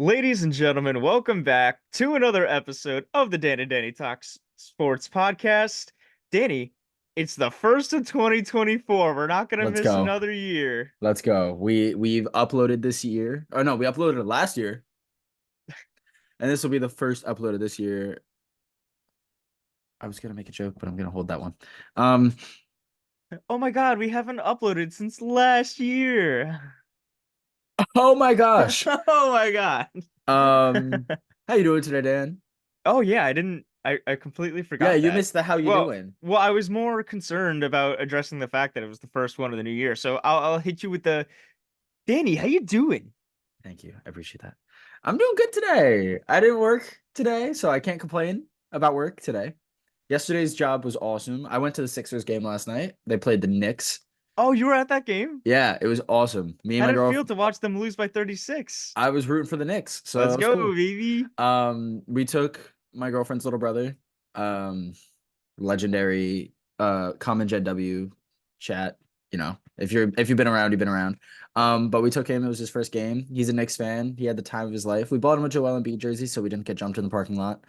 Ladies and gentlemen, welcome back to another episode of the Dan and Danny Talks Sports Podcast. Danny, it's the first of 2024. We're not gonna Let's miss go. another year. Let's go. We've uploaded this year. Oh no, we uploaded it last year. And this will be the first upload of this year. I was gonna make a joke, but I'm gonna hold that one. Um, Oh my god, we haven't uploaded since last year. oh my gosh. Oh my god. Um, how you doing today, Dan? Oh yeah, I completely Yeah, forgot you that. missed the how you Well, doing. well, I was more concerned about addressing the fact that it was the first one of the new year. So I'll hit you with the Danny, how you doing? Thank you. I appreciate that. I'm doing good today. I didn't work today, so I can't complain about work today. Yesterday's job was awesome. I went to the Sixers game last night. They played the Knicks. Oh, you were at that game? Yeah, it was awesome. Me and How'd my it feel girlfriend, to watch them lose by 36? I was rooting for the Knicks, so Let's it was go, cool. baby. We took my girlfriend's little brother, um, legendary common Gen W chat. If you've been around, you've been around. But we took him. It was his first game. He's a Knicks fan. He had the time of his life. We bought him a Joel Embiid jersey, so we didn't get jumped in the parking lot.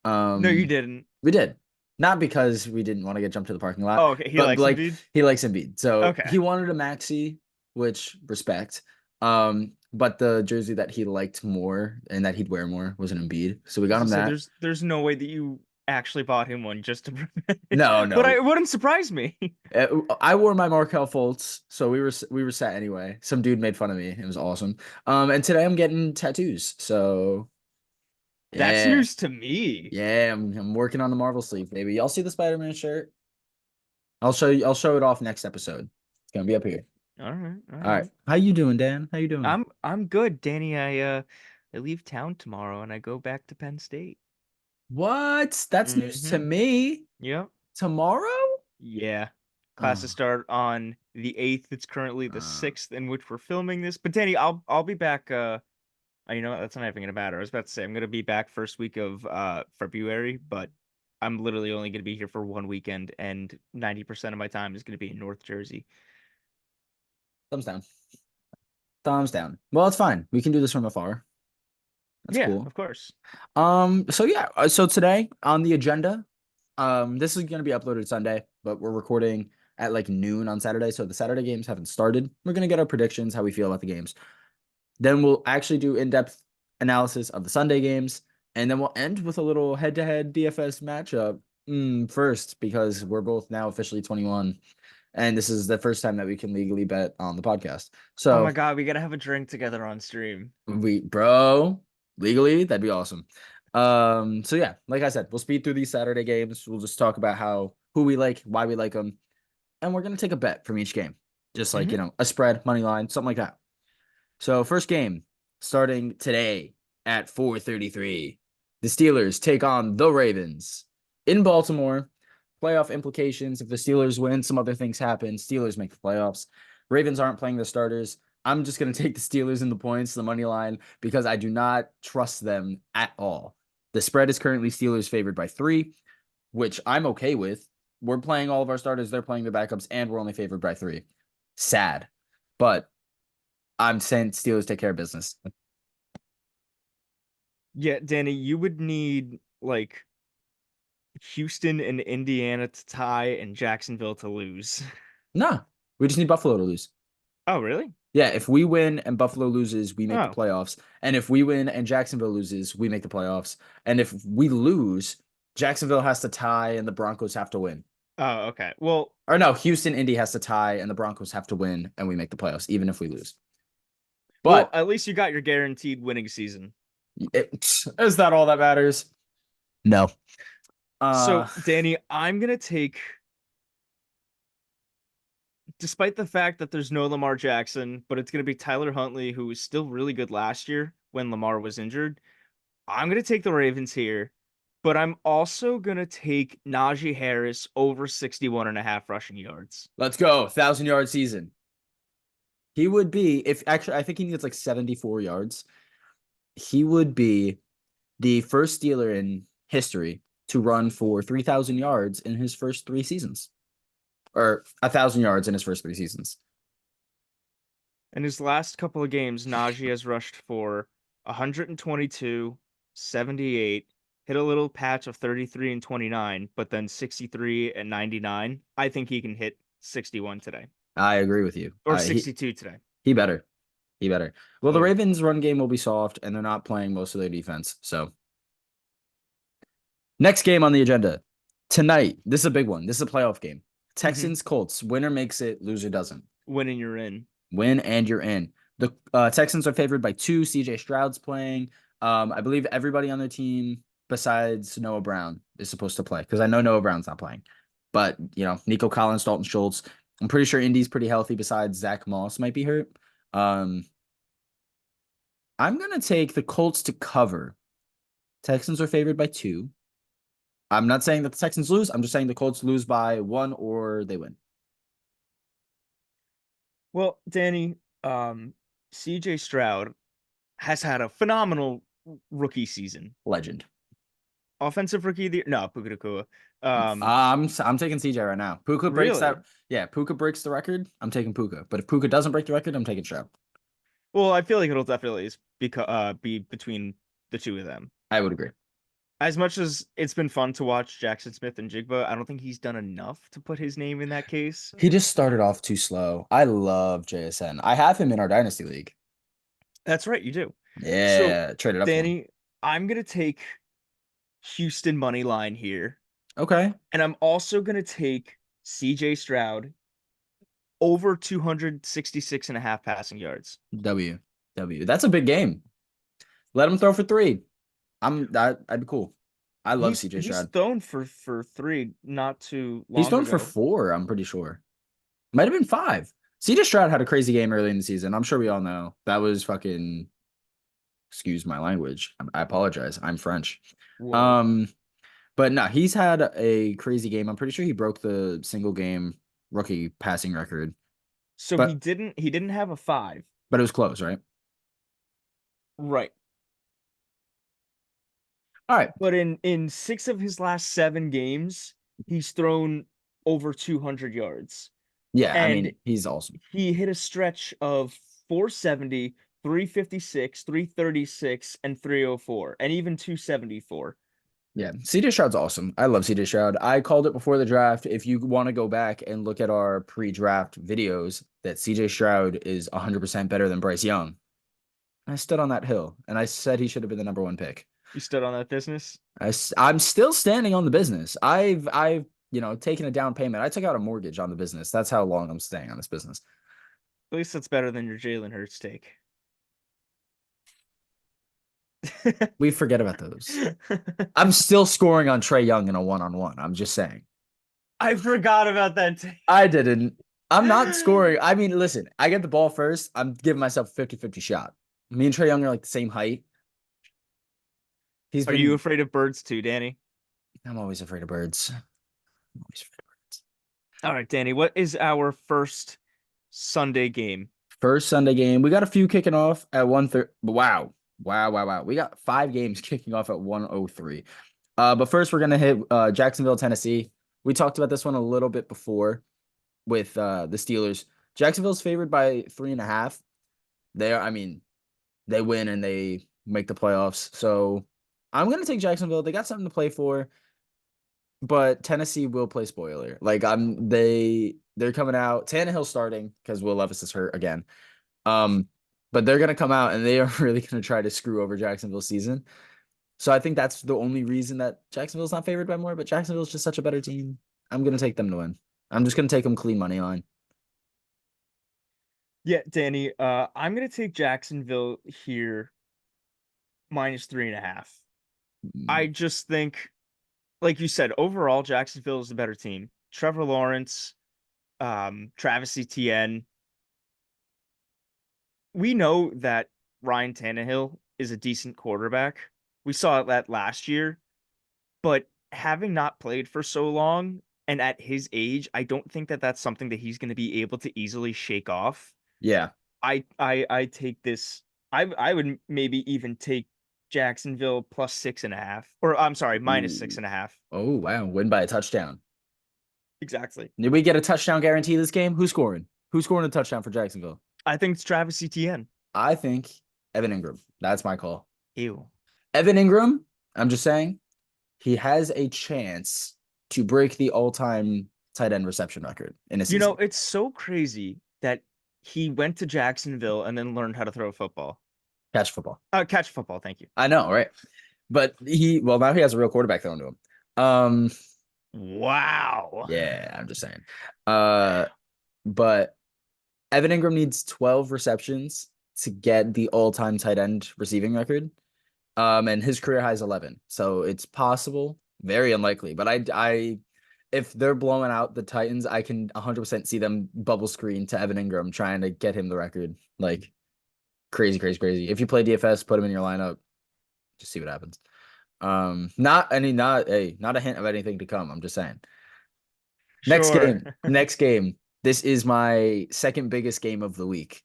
No, you Um, didn't. we did. Not because we didn't want to get jumped to the parking lot, Oh, okay. He but likes like Embiid. he likes Embiid. So Okay. he wanted a maxi, which respect. But the jersey that he liked more and that he'd wear more was an Embiid. So we I was got gonna him say that. there's no way that you actually bought him one just to prevent it. No, But no. it wouldn't surprise me. I wore my Markel Fultz, so we were set anyway. Some dude made fun of me. It was awesome. And today I'm getting tattoos. So That's yeah. news to me. Yeah, I'm working on the Marvel sleeve, baby. Y'all see the Spider-Man shirt? I'll show it off next episode. It's gonna be up here. All right, all All right. right. How you doing, Dan? How you doing? I'm good, Danny. I leave town tomorrow and I go back to Penn State. What? That's news to Mm-hmm. me. Yep. Tomorrow? Yeah. Classes Oh, start on the 8th. It's currently the uh, 6th in which we're filming this. But Danny, I'll be back you know what? That's not even gonna matter. I was about to say I'm gonna be back first week of February, but I'm literally only gonna be here for one weekend and 90% of my time is gonna be in North Jersey. thumbs down. Thumbs down. Well, it's fine. We can do this from afar. That's Yeah, cool. of course. So yeah, so today on the agenda, this is gonna be uploaded Sunday, but we're recording at like noon on Saturday, so the Saturday games haven't started. We're gonna get our predictions, how we feel about the games. Then we'll actually do in-depth analysis of the Sunday games, and then we'll end with a little head-to-head DFS matchup. First, because we're both now officially 21, and this is the first time that we can legally bet on the podcast. Oh my So God, we gotta have a drink together on stream. bro, legally, that'd be awesome. So yeah, like I said, we'll speed through these Saturday games. We'll just talk about who we like, why we like them, and we're gonna take a bet from each game, just like Hmm. a spread, money line, something like that. So first game starting today at 4:33. The Steelers take on the Ravens in Baltimore. Playoff implications. If the Steelers win, some other things happen. Steelers make the playoffs. Ravens aren't playing the starters. I'm just going to take the Steelers in the points, the money line, because I do not trust them at all. The spread is currently Steelers favored by 3, which I'm okay with. We're playing all of our starters, they're playing the backups, and we're only favored by 3. Sad. But I'm saying Steelers take care of business. Yeah, Danny, you would need like Houston and Indiana to tie and Jacksonville to lose. No, we just need Buffalo to lose. Oh, really? Yeah, if we win and Buffalo loses, we make the Oh. playoffs. And if we win and Jacksonville loses, we make the playoffs. And if we lose, Jacksonville has to tie and the Broncos have to win. Oh, okay. Well, Or no, Houston, Indy has to tie and the Broncos have to win and we make the playoffs, even if we lose. well, But at least you got your guaranteed winning season. is that all that matters? No. Uh, So, Danny, I'm gonna take, despite the fact that there's no Lamar Jackson, but it's gonna be Tyler Huntley, who was still really good last year when Lamar was injured. I'm gonna take the Ravens here, but I'm also gonna take Najee Harris over 61 and a half rushing yards. let's go. 1,000-yard season. He would be, if actually, I think he needs like 74 yards. He would be the first Steeler in history to run for 3,000 yards in his first 3 seasons, or 1,000 yards in his first 3 seasons. In his last couple of games, Najee has rushed for 122, 78, hit a little patch of 33 and 29, but then 63 and 99. I think he can hit 61 today I agree with you. or He 62 today. he better. He better. Well, the Oh, Ravens' run game will be soft, and they're not playing most of their defense. So, next game on the agenda tonight. This is a big one. This is a playoff game. Texans Colts. Winner makes it. Loser doesn't. winning you're in. Win and you're in. The Texans are favored by 2. CJ Stroud's playing. I believe everybody on their team besides Noah Brown is supposed to play because I know Noah Brown's not playing. But Nico Collins, Dalton Schultz. I'm pretty sure Indy's pretty healthy. Besides Zach Moss might be hurt. I'm gonna take the Colts to cover. Texans are favored by 2. I'm not saying that the Texans lose. I'm just saying the Colts lose by 1 or they win. Well, Danny, CJ Stroud has had a phenomenal rookie season. Legend. Offensive rookie of the year. No, Puka Nacua. I'm taking CJ right now. Puka breaks Really? that. Yeah, Puka breaks the record. I'm taking Puka. But if Puka doesn't break the record, I'm taking Stroud. Well, I feel like it'll definitely be between the two of them. I would agree. As much as it's been fun to watch Jackson Smith and Jigba, I don't think he's done enough to put his name in that case. He just started off too slow. I love JSN. I have him in our dynasty league. That's right, you do. Yeah, traded up for him. Danny, I'm gonna take Houston money line here, Okay. and I'm also gonna take CJ Stroud over 266 and a half passing yards. W. That's a big game. Let him throw for 3. I'd be cool. I love CJ He's Stroud. thrown for 3 not too long He's thrown ago. for 4, I'm pretty sure. Might have been 5. CJ Stroud had a crazy game early in the season. I'm sure we all know. That was fucking, excuse my language. I apologize. I'm French. Whoa. But no, he's had a crazy game. I'm pretty sure he broke the single game rookie passing record. So but- he didn't have a 5. But it was close, right? Right. All right. But in 6 of his last 7 games, he's thrown over 200 yards. Yeah, I And mean, he's awesome. he hit a stretch of 470, 356, 336, and 304, and even 274. Yeah, CJ Stroud's awesome. I love CJ Stroud. I called it before the draft. If you want to go back and look at our pre-draft videos, that CJ Stroud is 100% better than Bryce Young. I stood on that hill, and I said he should have been the number 1 pick. You stood on that business? I'm still standing on the business. I've taken a down payment. I took out a mortgage on the business. That's how long I'm staying on this business. At least that's better than your Jalen Hurts take. We forget about those. I'm still scoring on Trey Young in a 1-on-1. I'm just saying. I forgot about that take. I didn't. I'm not scoring. I mean, listen, I get the ball first. I'm giving myself a 50-50 shot. Me and Trey Young are like the same height. Are you afraid of birds too, Danny? I'm always afraid of birds. I'm always afraid of birds. All right, Danny, what is our first Sunday game? First Sunday game. We got a few kicking off at 1:30. Wow. We got 5 games kicking off at 1:03. But first, we're going to hit Jacksonville, Tennessee. We talked about this one a little bit before with the Steelers. Jacksonville's favored by 3.5. They win and they make the playoffs. So I'm going to take Jacksonville. They got something to play for. But Tennessee will play spoiler. Like they're coming out. Tannehill starting because Will Levis is hurt again. But they're gonna come out and they are really gonna try to screw over Jacksonville's season. So I think that's the only reason that Jacksonville's not favored by more. But Jacksonville's just such a better team. I'm gonna take them to win. I'm just gonna take them clean money line. Yeah, Danny. I'm gonna take Jacksonville here minus 3.5. I just think, like you said, overall Jacksonville is the better team. Trevor Lawrence, Travis Etienne. We know that Ryan Tannehill is a decent quarterback. We saw that last year, but having not played for so long and at his age, I don't think that that's something that he's going to be able to easily shake off. Yeah. I take this. I would maybe even take Jacksonville plus 6.5, or I'm sorry, minus 6.5. Oh wow, win by a touchdown. Exactly. Did we get a touchdown guarantee this game? Who's scoring? Who's scoring a touchdown for Jacksonville? I think it's Travis Etienne. I think Evan Ingram. That's my call. Ew. Evan Ingram, I'm just saying, he has a chance to break the all-time tight end reception record in a You know, season. it's so crazy that he went to Jacksonville and then learned how to throw a football. Catch football. Catch a football, thank you. I know, right? But now he has a real quarterback thrown to him. Wow. Yeah, I'm just saying. But Evan Ingram needs 12 receptions to get the all-time tight end receiving record. And his career high is 11. So it's possible, very unlikely. But if they're blowing out the Titans, I can 100% see them bubble screen to Evan Ingram trying to get him the record. Like crazy, crazy, crazy. If you play DFS, put him in your lineup, just see what happens. Not a hint of anything to come. I'm just saying. Next Sure. game. Next game. This is my second biggest game of the week.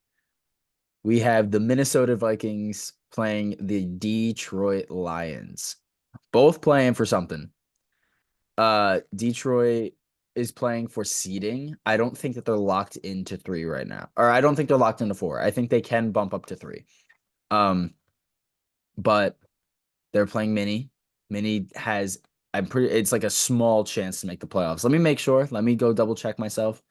We have the Minnesota Vikings playing the Detroit Lions. Both playing for something. Detroit is playing for seeding. I don't think that they're locked into 3 right now. Or I don't think they're locked into 4. I think they can bump up to 3. But they're playing Mini. Mini has it's like a small chance to make the playoffs. Let me make sure. Let me go double check myself.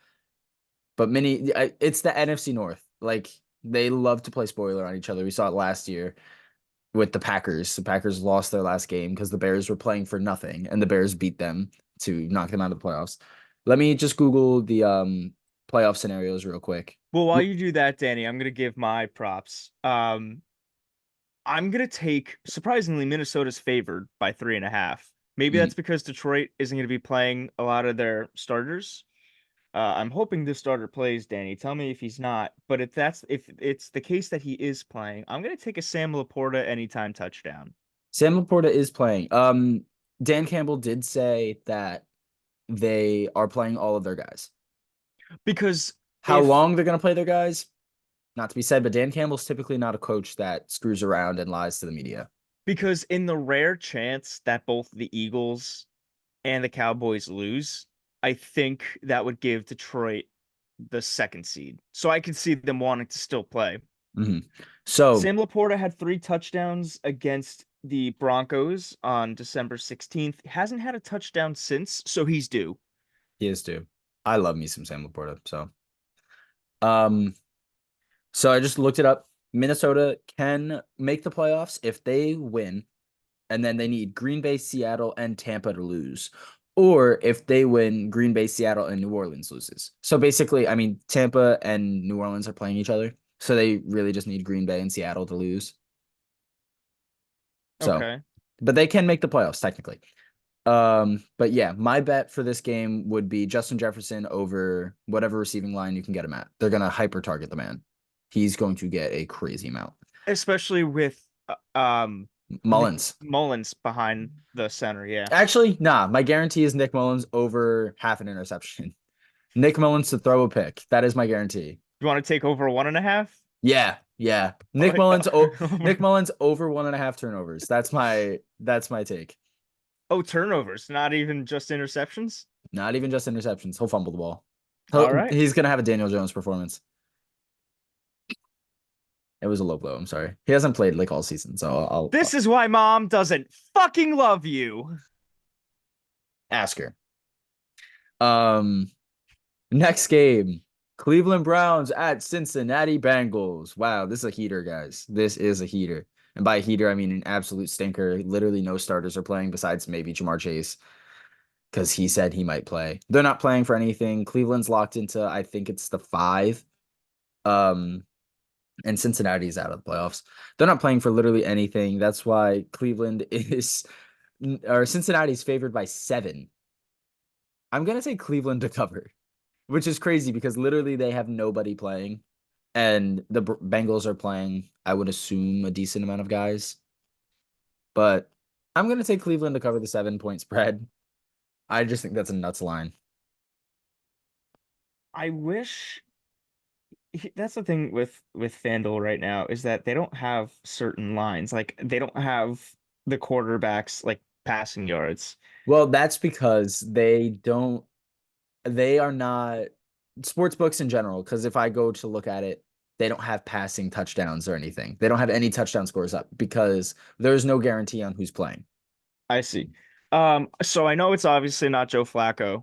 But Mini, it's the NFC North. Like they love to play spoiler on each other. We saw it last year with the Packers. The Packers lost their last game because the Bears were playing for nothing, and the Bears beat them to knock them out of the playoffs. Let me just Google the playoff scenarios real quick. Well, while you do that, Danny, I'm gonna give my props. I'm gonna take surprisingly Minnesota's favored by 3.5. Maybe Mhm. that's because Detroit isn't gonna be playing a lot of their starters. I'm hoping this starter plays, Danny. Tell me if he's not. But if it's the case that he is playing, I'm gonna take a Sam Laporta anytime touchdown. Sam Laporta is playing. Dan Campbell did say that they are playing all of their guys. Because How if long they're going to play their guys, not to be said, but Dan Campbell's typically not a coach that screws around and lies to the media. because in the rare chance that both the Eagles and the Cowboys lose, I think that would give Detroit the second seed. So I could see them wanting to still play. Mm-hmm. So Sam Laporta had 3 touchdowns against the Broncos on December 16th. Hasn't had a touchdown since, so he's due. he is too. I love me some Sam Laporta. Um, so I just looked it up. Minnesota can make the playoffs if they win, and then they need Green Bay, Seattle, and Tampa to lose. Or if they win, Green Bay, Seattle, and New Orleans loses. So basically, I mean, Tampa and New Orleans are playing each other. So they really just need Green Bay and Seattle to lose. So, Okay. but they can make the playoffs technically. But yeah, my bet for this game would be Justin Jefferson over whatever receiving line you can get him at. They're gonna hyper target the man. He's going to get a crazy amount. Especially with Nick Mullins. Mullins behind the center, yeah. Actually, nah, my guarantee is Nick Mullins over half an interception. Nick Mullins to throw a pick. That is my guarantee. You want to take over 1.5? Yeah, yeah. Nick Mullins over 1.5 turnovers. That's my take. Oh, turnovers, not even just interceptions? Not even just interceptions. He'll fumble the ball. All right. He's gonna have a Daniel Jones performance. It was a low blow. I'm sorry. He hasn't played like all season, so This is why mom doesn't fucking love you. ask her. Um, Next game, Cleveland Browns at Cincinnati Bengals. Wow, this is a heater, guys. This is a heater. And by heater, I mean an absolute stinker. Literally no starters are playing besides maybe Jamar Chase because he said he might play. They're not playing for anything. Cleveland's locked into, I think it's the 5. Um, and Cincinnati's out of the playoffs. They're not playing for literally anything. That's why Cleveland is or Cincinnati's favored by 7. I'm gonna say Cleveland to cover, which is crazy because literally they have nobody playing, and the Bengals are playing, I would assume, a decent amount of guys. But I'm gonna take Cleveland to cover the 7-point spread. I just think that's a nuts line. I wish that's the thing with FanDuel right now is that they don't have certain lines. Like they don't have the quarterbacks like passing yards. Well, that's because they are not sports books in general. Because if I go to look at it, they don't have passing touchdowns or anything. They don't have any touchdown scores up because there's no guarantee on who's playing. I see. So I know it's obviously not Joe Flacco Uh,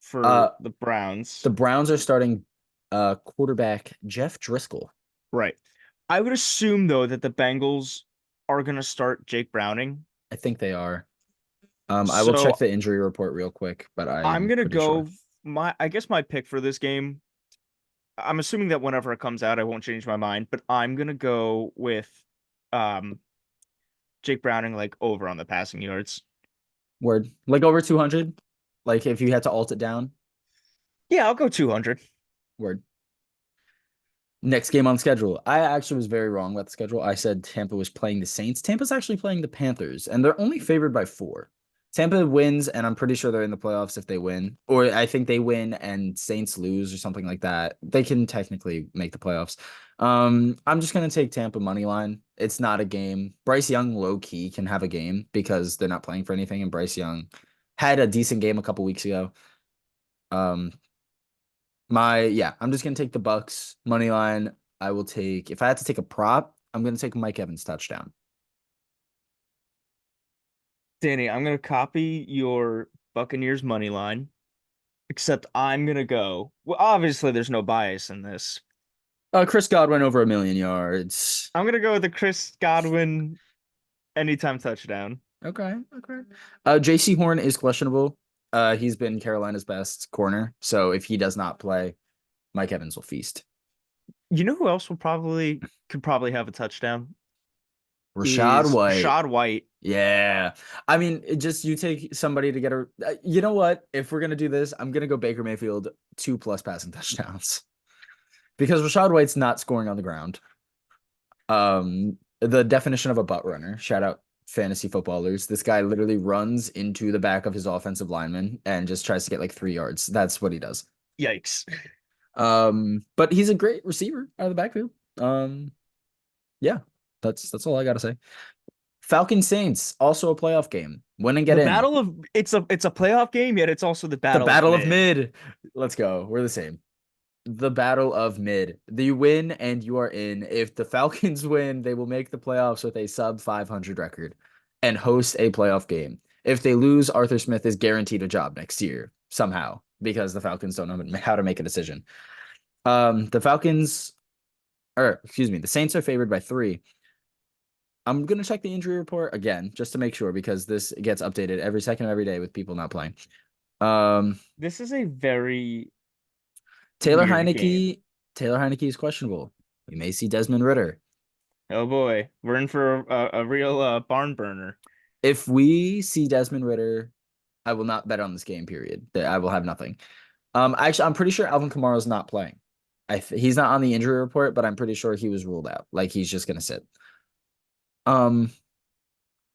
for the Browns. the Browns are starting quarterback Jeff Driscoll. Right. I would assume though that the Bengals are gonna start Jake Browning. I think they are. I will check So the injury report real quick, but I I'm am gonna pretty sure. go I guess my pick for this game. I'm assuming that whenever it comes out, I won't change my mind, but I'm gonna go with um Jake Browning like over on the passing yards. Word. Like over 200. Like if you had to alt it down. Yeah, I'll go 200. Word. Next game on schedule. I actually was very wrong about the schedule. I said Tampa was playing the Saints. Tampa's actually playing the Panthers, and they're only favored by 4. Tampa wins, and I'm pretty sure they're in the playoffs if they win. Or I think they win and Saints lose or something like that. They can technically make the playoffs. I'm just gonna take Tampa money line. It's not a game. Bryce Young low key can have a game because they're not playing for anything, and Bryce Young had a decent game a couple weeks ago. Um, I'm just gonna take the Bucks money line. I will take if I had to take a prop, I'm gonna take Mike Evans touchdown. Danny, I'm gonna copy your Buccaneers money line, except I'm gonna go. Well, obviously there's no bias in this. Chris Godwin over 1,000,000 yards. I'm gonna go with the Chris Godwin anytime touchdown. Okay, okay. JC Horn is questionable. He's been Carolina's best corner, so if he does not play, Mike Evans will feast. You know who else could probably have a touchdown? Rashad Is White. Rashad White. Yeah. I mean, you take somebody to get a. You know what? If we're gonna do this, I'm gonna go Baker Mayfield 2+ passing touchdowns because Rashad White's not scoring on the ground. The definition of a butt runner. Shout out fantasy footballers. This guy literally runs into the back of his offensive lineman and just tries to get like 3 yards. That's what he does. Yikes. But he's a great receiver out of the backfield. Yeah, that's all I gotta say. Falcon Saints, also a playoff game. Win and get The in. battle of it's a playoff game, yet it's also the The battle of battle of mid. mid. Let's go. We're the same. The battle of mid. You win and you are in. If the Falcons win, they will make the playoffs with a sub 500 record and host a playoff game. If they lose, Arthur Smith is guaranteed a job next year somehow because the Falcons don't know how to make a decision. The Falcons, or excuse me, the Saints are favored by 3. I'm gonna check the injury report again just to make sure because this gets updated every second of every day with people not playing. This is a very Taylor weird game. Heineke. Taylor Heineke is questionable. We may see Desmond Ritter. Oh boy, we're in for a real barn burner. If we see Desmond Ritter, I will not bet on this game. Period. I will have nothing. Actually, I'm pretty sure Alvin Kamara is not playing. He's not on the injury report, but I'm pretty sure he was ruled out. Like he's just gonna sit. Um,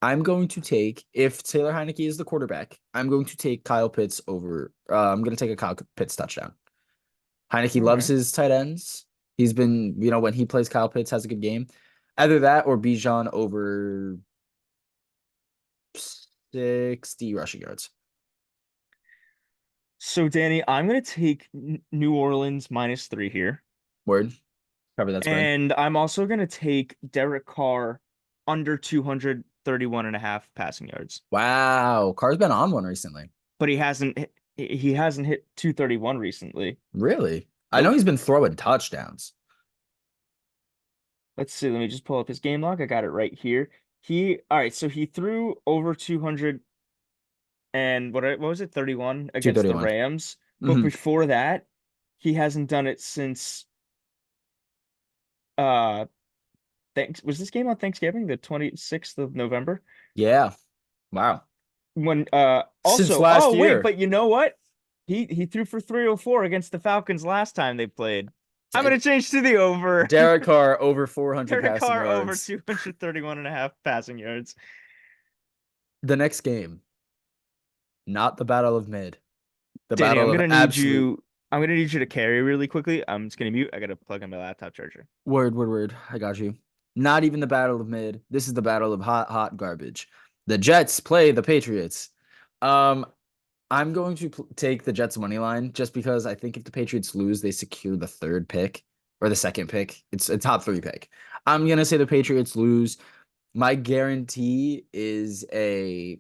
I'm going to take if Taylor Heineke is the quarterback. I'm going to take Kyle Pitts over. I'm going to take a Kyle Pitts touchdown. Heineke loves Okay. his tight ends. He's been, when he plays Kyle Pitts, has a good game. Either that or Bijan over 60 rushing yards. So Danny, I'm gonna take New Orleans -3 here. Word. Cover that spread. And I'm also going to take Derek Carr under 231 and a half passing yards. Wow. Carr's been on one recently. But he hasn't hit 231 recently. Really? I know Nope. he's been throwing touchdowns. Let's see, let me just pull up his game log. I got it right here. All right, so he threw over 200 and what was it? 31 against the 231. Rams. But Mm-hmm. before that, he hasn't done it since uh thanks was this game on Thanksgiving, the 26th of November? Yeah. Wow. When Since also, last oh wait, year. but you know what? He threw for 304 against the Falcons last time they played. I'm gonna change to the over. Derek Carr over 400 Derek passing Carr over yards. 231 and a half passing yards. The next game, not the battle of mid, the Danny, battle of absolute. I'm gonna need you to carry really quickly. I'm just gonna mute. I gotta plug in my laptop charger. Word. I got you. Not even the battle of mid. This is the battle of hot garbage. The Jets play the Patriots. Um, I'm going to take the Jets money line just because I think if the Patriots lose, they secure the 3rd pick. or the second pick. It's a top 3 pick. I'm gonna say the Patriots lose. My guarantee is a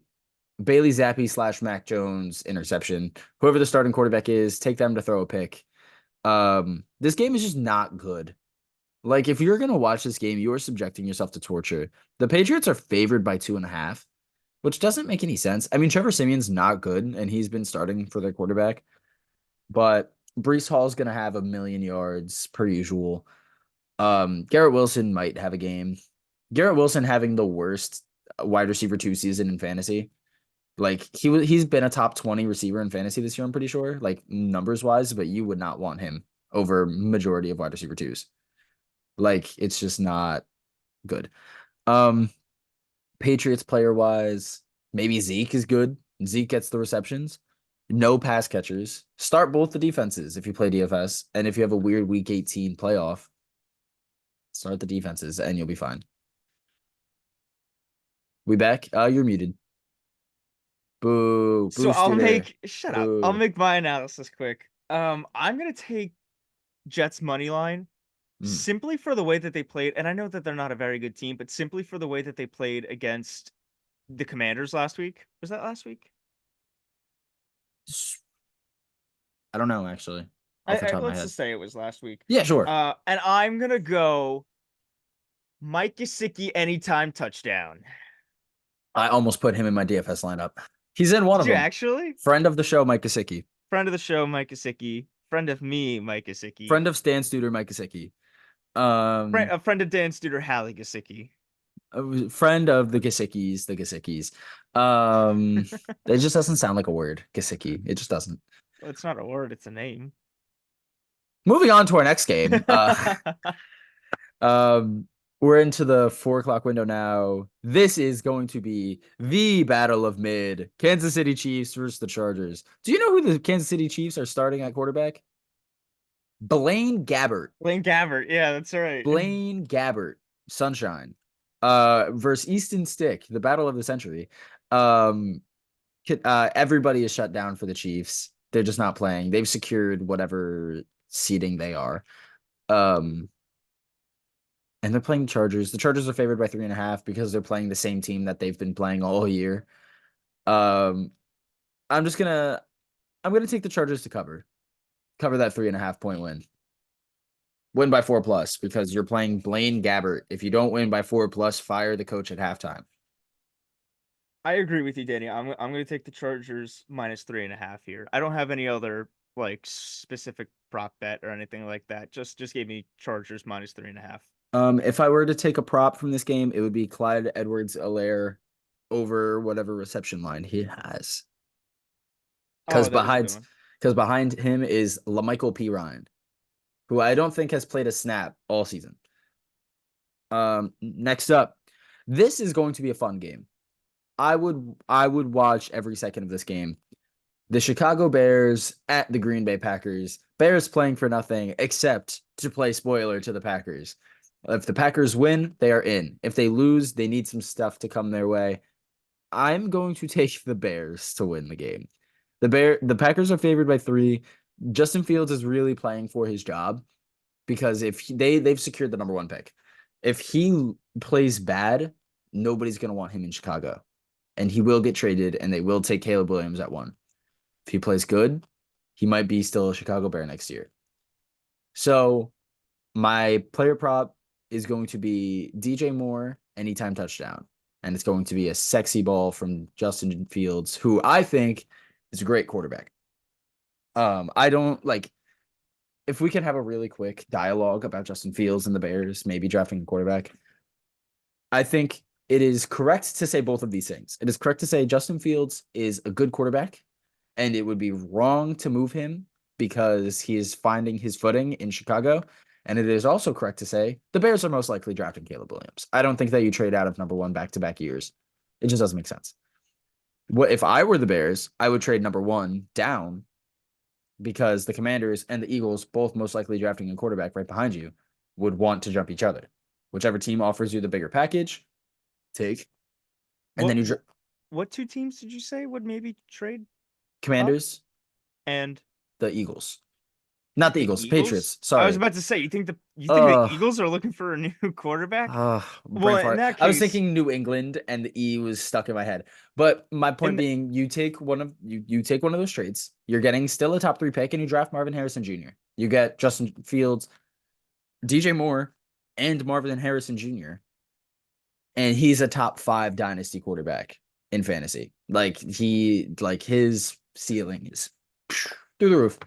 Bailey Zappi / Mac Jones interception. Whoever the starting quarterback is, take them to throw a pick. This game is just not good. Like, if you're gonna watch this game, you are subjecting yourself to torture. The Patriots are favored by 2.5, which doesn't make any sense. I mean, Trevor Simeon's not good, and he's been starting for their quarterback, but Brees Hall's gonna have a million yards per usual. Garrett Wilson might have a game. Garrett Wilson having the worst wide receiver 2 season in fantasy. Like, he's been a top 20 receiver in fantasy this year, I'm pretty sure, like numbers wise, but you would not want him over majority of wide receiver 2s. Like, it's just not good. Um, Patriots player wise, maybe Zeke is good. Zeke gets the receptions. No pass catchers. Start both the defenses if you play DFS. And if you have a weird week 18 playoff, start the defenses and you'll be fine. We back? You're muted. Boo. So Boo I'll Steeler. make shut up. I'll Boo. make my analysis quick. I'm gonna take Jets money line Mm. simply for the way that they played, and I know that they're not a very good team, but simply for the way that they played against the Commanders last week. Was that last week? I don't know, actually, I, off the I top of my let's head. just say it was last week. Yeah, sure. And I'm gonna go Mike Gesicki anytime touchdown. I almost put him in my DFS lineup. He's in one Did of you them. actually? Friend of the show, Mike Gesicki. Friend of the show, Mike Gesicki. Friend of me, Mike Gesicki. Friend of Stan Studer, Mike Gesicki. A friend of Dan Studer, Hallie Gesicki. A friend of the Gesickis, the Gesickis. It just doesn't sound like a word, Gesicki. It just doesn't. Well, it's not a word, it's a name. Moving on to our next game. Um, we're into the 4 o'clock window now. This is going to be the battle of mid. Kansas City Chiefs versus the Chargers. Do you know who the Kansas City Chiefs are starting at quarterback? Blaine Gabbert. Blaine Gabbert. Yeah, that's right. Blaine Gabbert. Sunshine. Versus Easton Stick, the battle of the century. Everybody is shut down for the Chiefs. They're just not playing. They've secured whatever seeding they are. And they're playing the Chargers. The Chargers are favored by 3.5 because they're playing the same team that they've been playing all year. Um, I'm gonna take the Chargers to cover that 3.5 point win. Win by 4+ because you're playing Blaine Gabbert. If you don't win by 4+, fire the coach at halftime. I agree with you, Danny. I'm gonna take the Chargers -3.5 here. I don't have any other like specific prop bet or anything like that. Just gave me Chargers -3.5. If I were to take a prop from this game, it would be Clyde Edwards-Helaire over whatever reception line he has. Oh, Because that is a good one. behind him is LaMichael P. Ryan, who I don't think has played a snap all season. Next up, this is going to be a fun game. I would watch every second of this game. The Chicago Bears at the Green Bay Packers. Bears playing for nothing except to play spoiler to the Packers. If the Packers win, they are in. If they lose, they need some stuff to come their way. I'm going to take the Bears to win the game. The Packers are favored by 3. Justin Fields is really playing for his job because if they've secured the number 1 pick. If he plays bad, nobody's going to want him in Chicago. And he will get traded and they will take Caleb Williams at 1. If he plays good, he might be still a Chicago Bear next year. So my player prop is going to be DJ Moore anytime touchdown. And it's going to be a sexy ball from Justin Fields, who I think is a great quarterback. I don't like if we can have a really quick dialogue about Justin Fields and the Bears, maybe drafting a quarterback. I think it is correct to say both of these things. It is correct to say Justin Fields is a good quarterback, and it would be wrong to move him because he is finding his footing in Chicago. And it is also correct to say the Bears are most likely drafting Caleb Williams. I don't think that you trade out of number 1 back-to-back years. It just doesn't make sense. What if I were the Bears, I would trade number 1 down because the Commanders and the Eagles, both most likely drafting a quarterback right behind you, would want to jump each other. Whichever team offers you the bigger package, take. And then you What 2 teams did you say would maybe trade up? Commanders, And the Eagles. Not the The Eagles, the Eagles? Patriots. I was Sorry. about to say, you think the Uh, Eagles are looking for a new quarterback? Well, brain in fart. that I was case, thinking New England, and the E was stuck in my head. But my point in being, you take one of those trades. You're getting still a top 3 pick, and you draft Marvin Harrison Jr. You get Justin Fields, DJ Moore, and Marvin Harrison Jr. And he's a top 5 dynasty quarterback in fantasy. Like his ceiling is through the roof.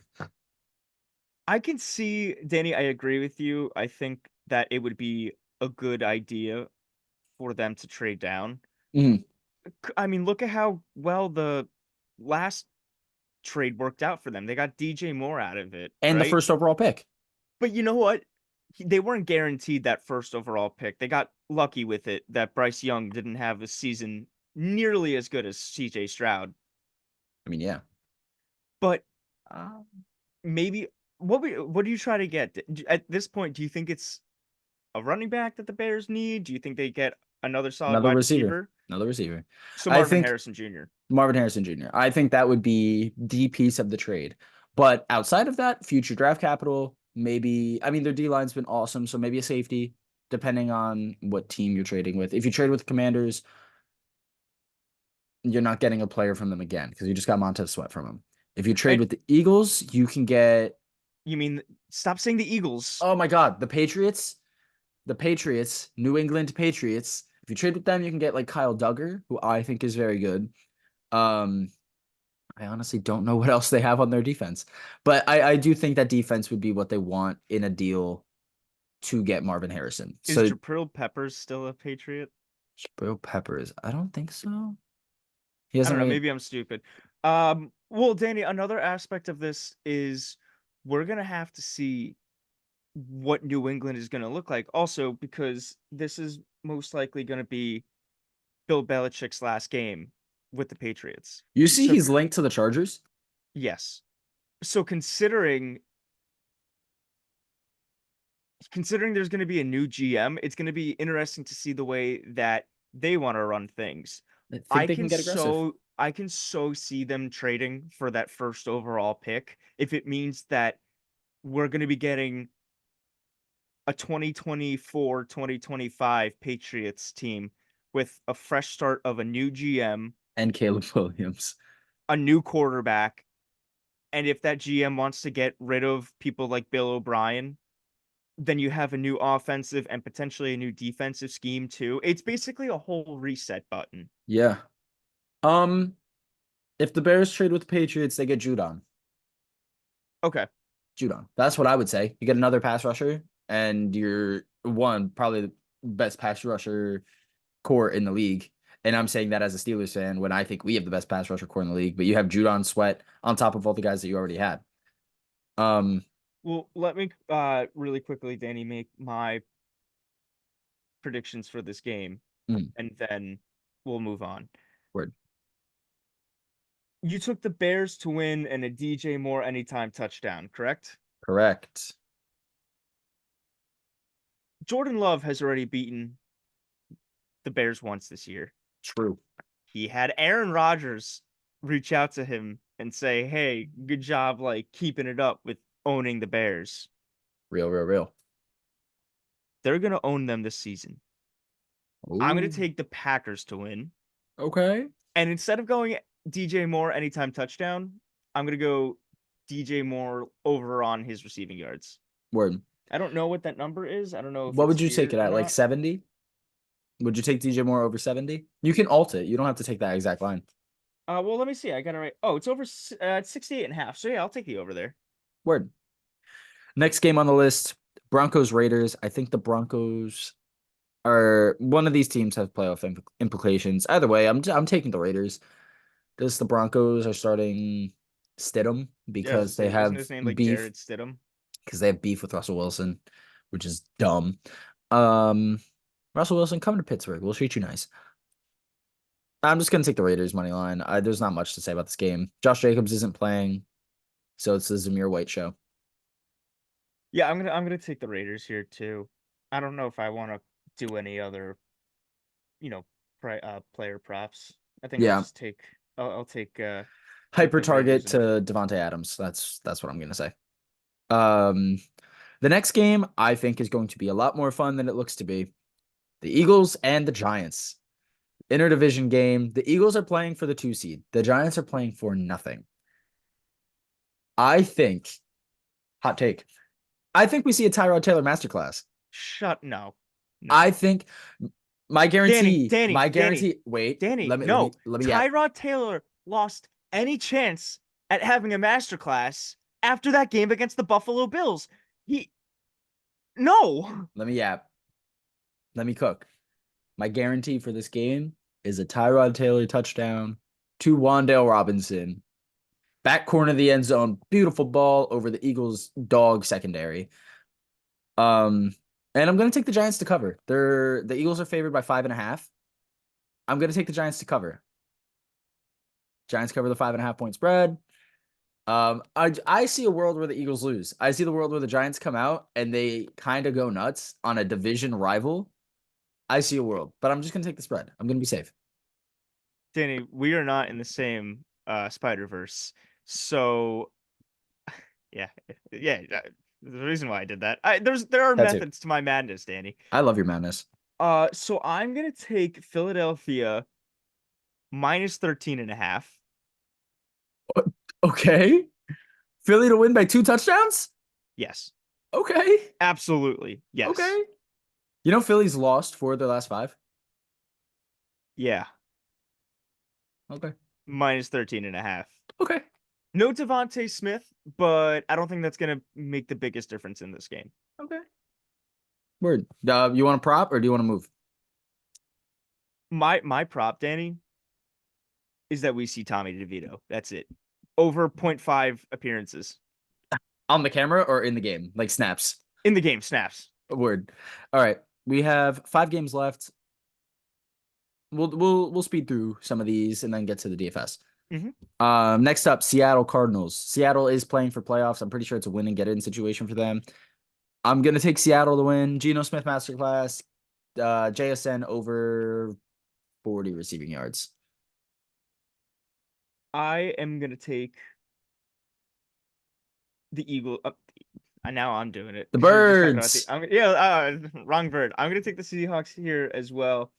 I can see, Danny, I agree with you. I think that it would be a good idea for them to trade down. Mhm. I mean, look at how well the last trade worked out for them. They got DJ Moore out of it, And the right? first overall pick. But you know what? They weren't guaranteed that first overall pick. They got lucky with it that Bryce Young didn't have a season nearly as good as CJ Stroud. I mean, yeah. But Uh, maybe what do you try to get? At this point, do you think it's a running back that the Bears need? Do you think they get another solid Another wide receiver. receiver? Another receiver. So I Marvin think Harrison Jr. Marvin Harrison Jr. I think that would be the piece of the trade. But outside of that, future draft capital, maybe, I mean, their D line's been awesome. So maybe a safety, depending on what team you're trading with. If you trade with the Commanders, you're not getting a player from them again because you just got Montez Sweat from them. If you trade And with the Eagles, you can get, you mean stop saying the Eagles? oh my God, the Patriots, New England Patriots. If you trade with them, you can get like Kyle Duggar, who I think is very good. Um, I honestly don't know what else they have on their defense, but I do think that defense would be what they want in a deal to get Marvin Harrison. Is So Jabril Peppers still a Patriot? Jabril Peppers, I don't think so. He I don't hasn't know. really. Maybe I'm stupid. Well, Danny, another aspect of this is we're gonna have to see what New England is gonna look like. Also, because this is most likely gonna be Bill Belichick's last game with the Patriots. You see, So he's linked to the Chargers. yes. So considering there's gonna be a new GM, it's gonna be interesting to see the way that they want to run things. I think they can get aggressive. I can so see them trading for that first overall pick if it means that we're going to be getting a 2024-2025 Patriots team with a fresh start of a new GM, And Caleb Williams. a new quarterback, and if that GM wants to get rid of people like Bill O'Brien, then you have a new offensive and potentially a new defensive scheme too. It's basically a whole reset button. Yeah. Um, if the Bears trade with the Patriots, they get Judon. Okay. Judon. That's what I would say. You get another pass rusher, and you're probably the best pass rusher core in the league. And I'm saying that as a Steelers fan when I think we have the best pass rusher core in the league, but you have Judon Sweat on top of all the guys that you already had. Um, Well, let me really quickly, Danny, make my predictions for this game, mm, and then we'll move on. word. You took the Bears to win and a DJ Moore anytime touchdown, correct? Correct. Jordan Love has already beaten the Bears once this year. True. He had Aaron Rodgers reach out to him and say, "Hey, good job like keeping it up with owning the Bears." Real, real, real. They're going to own them this season. I'm going Ooh. to take the Packers to win. Okay. And instead of going DJ Moore anytime touchdown, I'm going to go DJ Moore over on his receiving yards. Word. I don't know what that number is. I don't know if What it's would you take here it or at? Like not. 70? Would you take DJ Moore over 70? You can alt it. You don't have to take that exact line. Well, let me see. I got it right. Oh, it's over 68 and a half. So yeah, I'll take the over there. Word. Next game on the list, Broncos Raiders. I think the Broncos are one of these teams have playoff implications. Either way, I'm taking the Raiders. Because the Broncos are starting Stidham Yeah, I was gonna because they say, isn't have his name like beef Jared Stidham? with Russell Wilson, which is dumb. Um, Russell Wilson, come to Pittsburgh. We'll treat you nice. I'm just gonna take the Raiders money line. There's not much to say about this game. Josh Jacobs isn't playing, so it's the Zamir White show. Yeah, I'm gonna take the Raiders here too. I don't know if I want to do any other, you know, player props. I think Yeah, I'll take hyper the Raiders target and to Devonte Adams. That's what I'm gonna say. Um, the next game I think is going to be a lot more fun than it looks to be. The Eagles and the Giants. Interdivision game. The Eagles are playing for the 2 seed. The Giants are playing for nothing. I think, hot take, I think we see a Tyrod Taylor masterclass. No. No. I think my Danny, guarantee, Danny, my Danny, guarantee. Wait, Danny, let me let me no. let me yeah. Tyrod Taylor lost any chance at having a masterclass after that game against the Buffalo Bills. No. Let me yap. Let me cook. My guarantee for this game is a Tyrod Taylor touchdown to Wandale Robinson. Back corner of the end zone. Beautiful ball over the Eagles dog secondary. And I'm gonna take the Giants to cover. The Eagles are favored by 5.5. I'm gonna take the Giants to cover. Giants cover the 5.5 point spread. I see a world where the Eagles lose. I see the world where the Giants come out and they kind of go nuts on a division rival. I see a world, but I'm just gonna take the spread. I'm gonna be safe. Danny, we are not in the same Spider-Verse. So yeah. Yeah, the reason why I did that. There are That's it. methods to my madness, Danny. I love your madness. So I'm gonna take Philadelphia minus 13.5. Okay. Philly to win by 2 touchdowns? Yes. Okay. Absolutely. Yes. Okay. You know Philly's lost 4 of their last 5? Yeah. Okay. Minus 13.5. Okay. No Devontae Smith, but I don't think that's gonna make the biggest difference in this game. Okay. Word. You want to prop or do you want to move? My prop, Danny, is that we see Tommy DeVito. That's it. Over 0.5 appearances. On the camera or in the game? Like snaps. In the game, snaps. Word. All right. We have 5 games left. We'll speed through some of these and then get to the DFS. Next up, Seattle Cardinals. Seattle is playing for playoffs. I'm pretty sure it's a win and get in situation for them. I'm gonna take Seattle to win. Geno Smith masterclass. JSN over 40 receiving yards. I am gonna take the Eagle. Now I'm doing it. The 'Cause you were just talking about Birds. wrong bird. I'm gonna take the Seahawks here as well.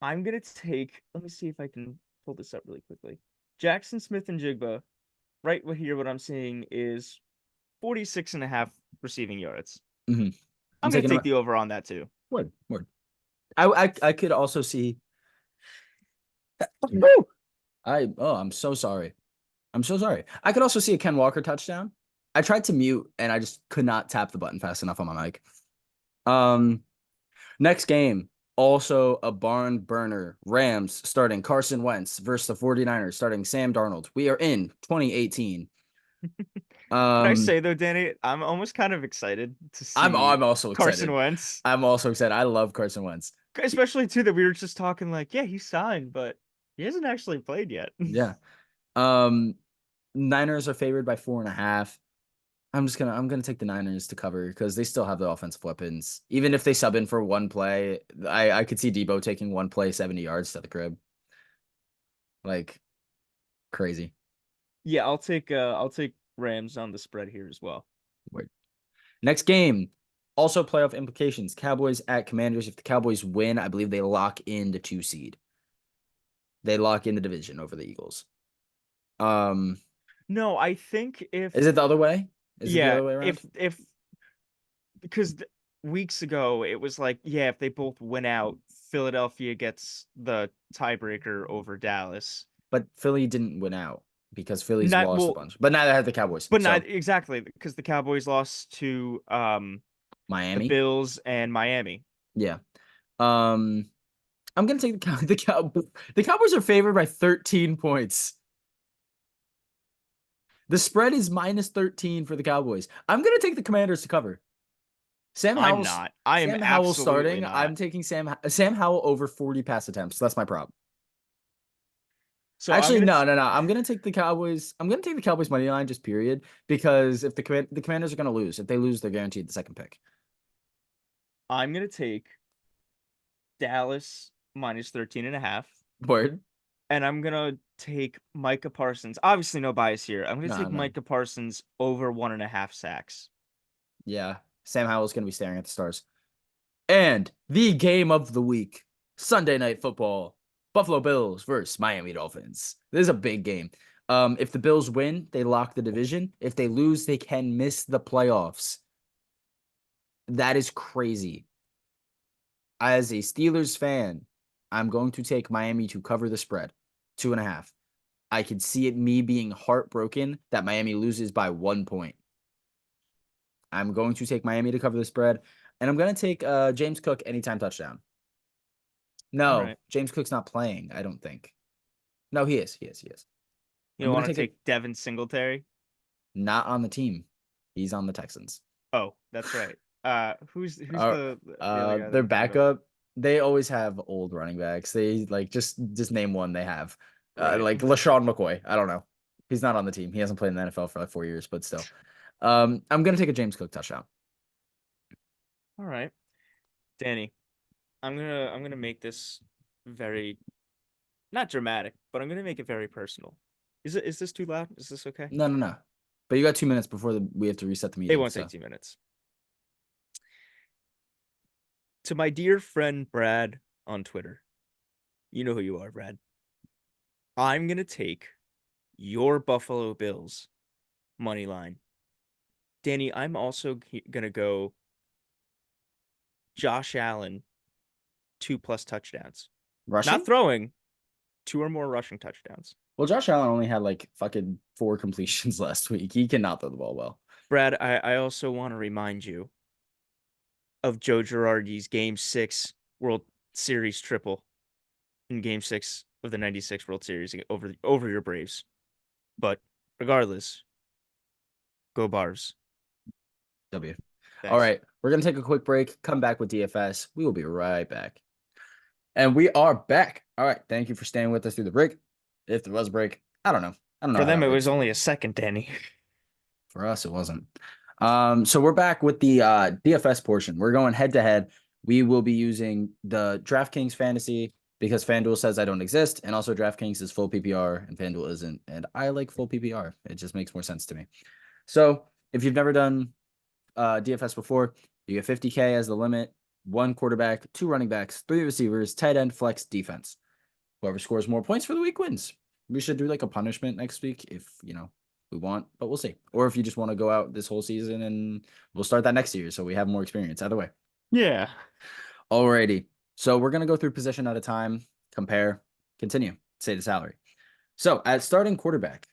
I'm gonna take. Let me see if I can pull this up really quickly. Jackson Smith and Jigba. Right here, what I'm seeing is 46.5 receiving yards. Mm-hmm. I'm gonna take the over on that too. Word. I could also see. I'm so sorry. I'm so sorry. I could also see a Ken Walker touchdown. I tried to mute and I just could not tap the button fast enough on my mic. Next game, also a barn burner. Rams starting Carson Wentz versus the 49ers starting Sam Darnold. We are in 2018. Can I say though, Danny, I'm almost kind of excited to see I'm also excited. Carson Wentz. I'm also excited. I love Carson Wentz. Especially too that we were just talking like, yeah, he's signed, but he hasn't actually played yet. Yeah. Niners are favored by 4.5. I'm gonna take the Niners to cover because they still have the offensive weapons. Even if they sub in for one play, I could see Debo taking one play 70 yards to the crib. Like crazy. Yeah, I'll take Rams on the spread here as well. Wait. Next game, also playoff implications. Cowboys at Commanders. If the Cowboys win, I believe they lock in the 2 seed. They lock in the division over the Eagles. No, I think if Is it the other way? Is it the yeah, other way around? if because weeks ago it was like, yeah, if they both win out, Philadelphia gets the tiebreaker over Dallas. But Philly didn't win out because Philly's Not lost a well, bunch. But neither had the Cowboys. but So not exactly because the Cowboys lost to the Miami. Bills and Miami. Yeah. I'm gonna take the Cowboys are favored by 13 points. The spread is minus 13 for the Cowboys. I'm gonna take the Commanders to cover. Sam I'm Howell. not. I am Sam Howell absolutely starting. not. I'm taking Sam Howell over 40 pass attempts. That's my prop. So Actually, no. I'm gonna take the Cowboys. I'm gonna take the Cowboys money line just period because if the Commanders are gonna lose, if they lose, they're guaranteed the second pick. I'm gonna take Dallas minus 13.5. Word. and I'm gonna take Micah Parsons. Obviously, no bias here. I'm gonna No, take no. Micah Parsons over 1.5 sacks. Yeah. Sam Howell's going to be staring at the stars. And the game of the week, Sunday Night Football, Buffalo Bills versus Miami Dolphins. This is a big game. If the Bills win, they lock the division. If they lose, they can miss the playoffs. That is crazy. As a Steelers fan, I'm going to take Miami to cover the spread, 2.5. I could see it me being heartbroken that Miami loses by 1 point. I'm going to take Miami to cover the spread, and I'm going to take James Cook anytime touchdown. All No, right. James Cook's not playing, I don't think. No, he is. You I'm don't going want to to take take Devin Singletary? not on the team. He's on the Texans. Oh, that's right. Who's Uh, the other guy that their I'm thinking of? backup, they always have old running backs. They like just name one they have. Right. Like LaShawn McCoy. I don't know. He's not on the team. He hasn't played in the NFL for like 4 years, but still. I'm gonna take a James Cook touchdown. All right. Danny, I'm gonna make this very not dramatic, but I'm gonna make it very personal. Is this too loud? Is this okay? No, no, no. But you got 2 minutes before we have to reset the It meeting. won't take So 2 minutes. To my dear friend Brad on Twitter, you know who you are, Brad. I'm gonna take your Buffalo Bills money line. Danny, I'm also gonna go Josh Allen 2+ touchdowns. Not rushing? throwing, 2 or more rushing touchdowns. Well, Josh Allen only had like fucking 4 completions last week. He cannot throw the ball well. Brad, I also want to remind you of Joe Girardi's Game 6 World Series triple in Game 6 of the 96 World Series over your Braves. But regardless, go Bars. W. All Thanks. right, we're gonna take a quick break. Come back with DFS. We will be right back. And we are back. All right, thank you for staying with us through the break. If there was a break, I don't know. I don't know For how them, that it was works. only a second, Danny. For us, it wasn't. So we're back with the DFS portion. We're going head to head. We will be using the DraftKings fantasy because FanDuel says I don't exist, and also DraftKings is full PPR and FanDuel isn't. And I like full PPR. It just makes more sense to me. So if you've never done DFS before, you get 50K as the limit, 1 quarterback, 2 running backs, 3 receivers, tight end, flex, defense. Whoever scores more points for the week wins. We should do like a punishment next week if we want, but we'll see. Or if you just want to go out this whole season, and we'll start that next year so we have more experience. Either way. Yeah. Alrighty. So we're gonna go through position at a time, compare, continue, say the salary. So at starting quarterback,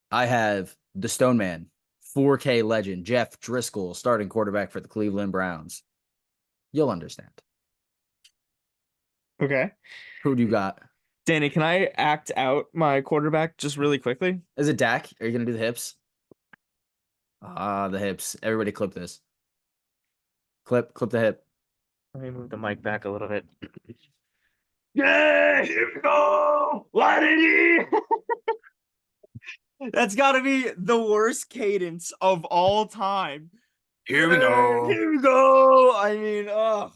I have the Stone Man, 4K legend, Jeff Driscoll, starting quarterback for the Cleveland Browns. You'll understand. Okay. Who do you got? Danny, can I act out my quarterback just really quickly? Is it Dak? Are you gonna do the hips? The hips. Everybody clip this. Clip the hip. Let me move the mic back a little bit. Yeah, here we go. Why did he? That's got to be the worst cadence of all time. Here we go. Here we go. I mean, oh.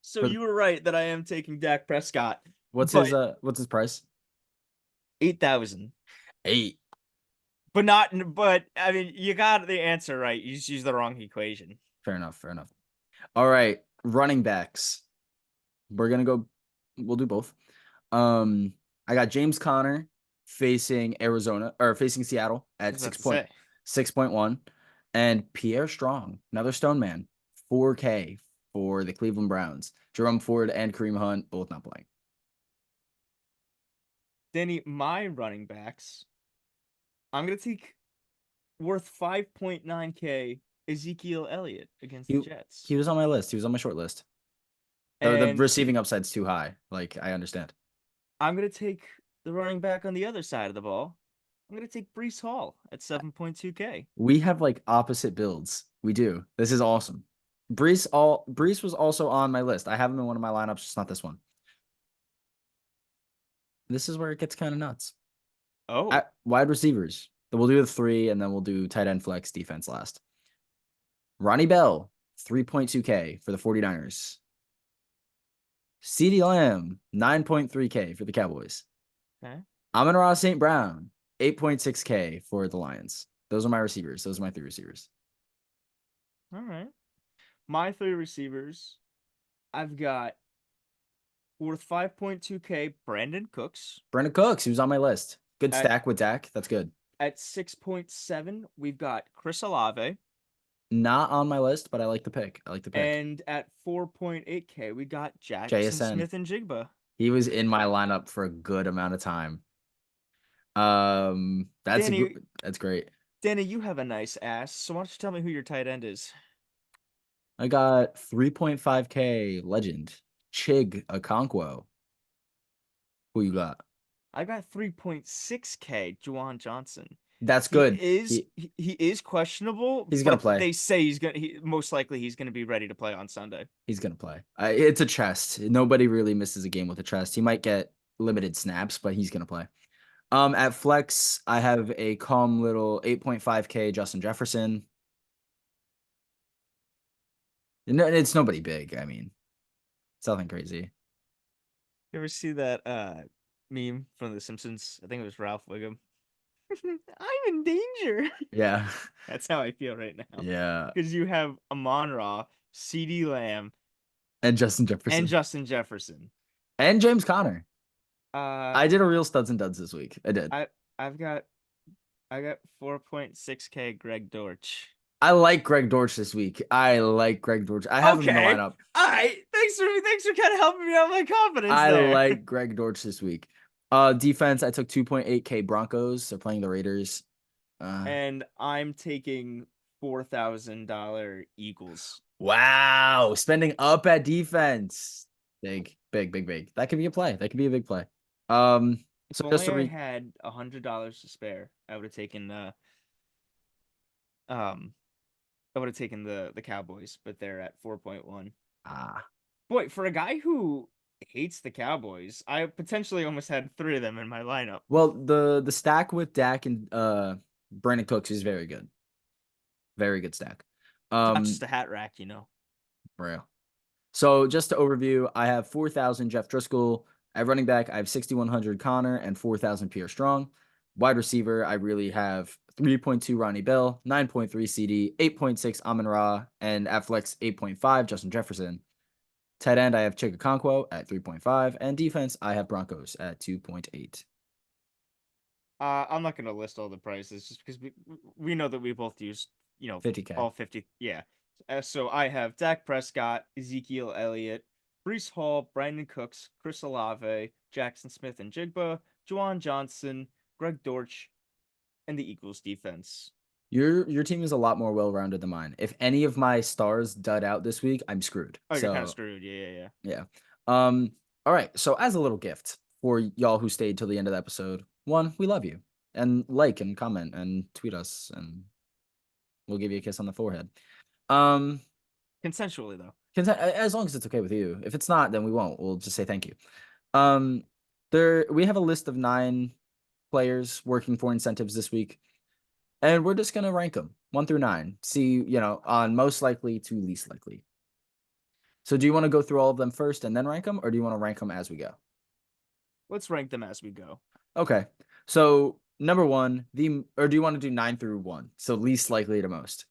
So For- you were right that I am taking Dak Prescott. What's but what's his price? 8,000. 8. But I mean, you got the answer right. You just used the wrong equation. Fair enough. All right, running backs. We'll do both. I got James Conner facing Seattle at 6.1, and Pierre Strong, another Stone Man, 4K for the Cleveland Browns. Jerome Ford and Kareem Hunt both not playing. Danny, my running backs, I'm gonna take worth 5.9K Ezekiel Elliott against the Jets. He was on my list. He was on my short list. The And receiving upside's too high. Like, I understand. I'm gonna take the running back on the other side of the ball. I'm gonna take Breece Hall at 7.2K. We have like opposite builds. We do. This is awesome. Breece was also on my list. I have him in one of my lineups, just not this one. This is where it gets kind of nuts. Oh, At wide receivers. We'll do the 3, and then we'll do tight end, flex, defense last. Ronnie Bell, 3.2K for the 49ers. CeeDee Lamb, 9.3K for the Cowboys. Okay. Amon-Ra St. Brown, 8.6K for the Lions. Those are my receivers. Those are my three receivers. All right. My three receivers, I've got worth 5.2K Brandon Cooks. Brandon Cooks, he was on my list. Good At stack with Dak. That's good. at 6.7, we've got Chris Olave. Not on my list, but I like the pick. I like the pick. And at 4.8K, we got Jackson JSN. Smith and Jigba. He was in my lineup for a good amount of time. Danny, That's great. Danny, you have a nice ass. So why don't you tell me who your tight end is? I got 3.5K legend Chig Okonkwo. Who you got? I got 3.6K Juwan Johnson. That's He good. is he is questionable, He's gonna but play. they say most likely he's gonna be ready to play on Sunday. He's gonna play. It's a chest. Nobody really misses a game with a chest. He might get limited snaps, but he's gonna play. At flex, I have a calm little 8.5K Justin Jefferson. No, it's nobody big. I mean, it's nothing crazy. You ever see that meme from The Simpsons? I think it was Ralph Wiggum. I'm in danger. Yeah. That's how I feel right now. Yeah. Because you have Amon-Ra, CeeDee Lamb, And Justin and Jefferson. Justin Jefferson. And James Conner. Uh, I did a real studs and duds this week. I did. I've got 4.6K Greg Dortch. I like Greg Dortch this week. I like Greg Dortch. I have him in the Okay. lineup. All right. Thanks for kind of helping me out with my confidence I there. like Greg Dortch this week. Defense, I took 2.8K Broncos. They're playing the Raiders. And I'm taking $4,000 Eagles. Wow. Spending up at defense. Big. That could be a play. That could be a big play. If So only just to I had $100 to spare, I would have taken the Cowboys, but they're at 4.1. Boy, for a guy who hates the Cowboys, I potentially almost had three of them in my lineup. well, the stack with Dak and Brandon Cooks is very good. Very good stack. Not just a hat rack, you know. Real. So just to overview, I have 4,000 Jeff Driscoll. At running back, I have 6,100 Connor and 4,000 Pierre Strong. Wide receiver, I really have 3.2 Ronnie Bell, 9.3 CD, 8.6 Amon-Ra, and at flex 8.5 Justin Jefferson. Tight end, I have Chig Okonkwo at 3.5, and defense, I have Broncos at 2.8. I'm not gonna list all the prices just because we know that we both use 50K. all 50. Yeah. So I have Dak Prescott, Ezekiel Elliott, Breece Hall, Brandon Cooks, Chris Olave, Jackson Smith and Jigba, Juwan Johnson, Greg Dortch, and the Eagles defense. Your team is a lot more well-rounded than mine. If any of my stars dud out this week, I'm screwed. Oh, you're So kind of screwed. Yeah. yeah. All right. So as a little gift for y'all who stayed till the end of the episode, one, we love you. And like and comment and tweet us and we'll give you a kiss on the forehead. Consensually though. As long as it's okay with you. If it's not, then we won't. We'll just say thank you. We have a list of 9 players working for incentives this week. And we're just gonna rank them 1 through 9. See, on most likely to least likely. So do you want to go through all of them first and then rank them, or do you want to rank them as we go? Let's rank them as we go. Okay. So number 1, or do you want to do 9 through 1? So least likely to most.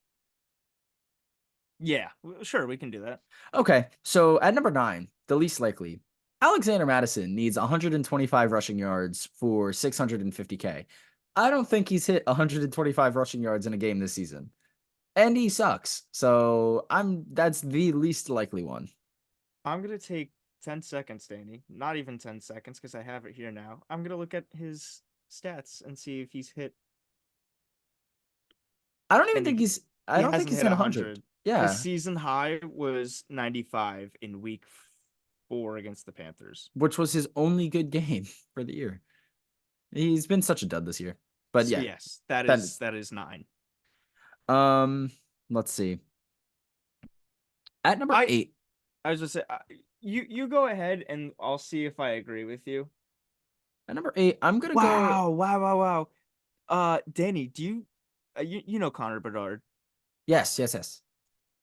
Yeah, sure, we can do that. Okay. So at number 9, the least likely, Alexander Mattison needs 125 rushing yards for 650K. I don't think he's hit 125 rushing yards in a game this season. And he sucks. So that's the least likely one. I'm gonna take 10 seconds, Danny. Not even 10 seconds, because I have it here now. I'm gonna look at his stats and see if he's hit. I don't even think he's I don't think he's hit 100. Yeah. His season high was 95 in week 4 against the Panthers, which was his only good game for the year. He's been such a dud this year. But yeah. Yes, that is 9. Let's see. At number 8. I was gonna say you go ahead and I'll see if I agree with you. At number 8, I'm gonna go. Wow. Danny, do you you know Connor Bedard? Yes.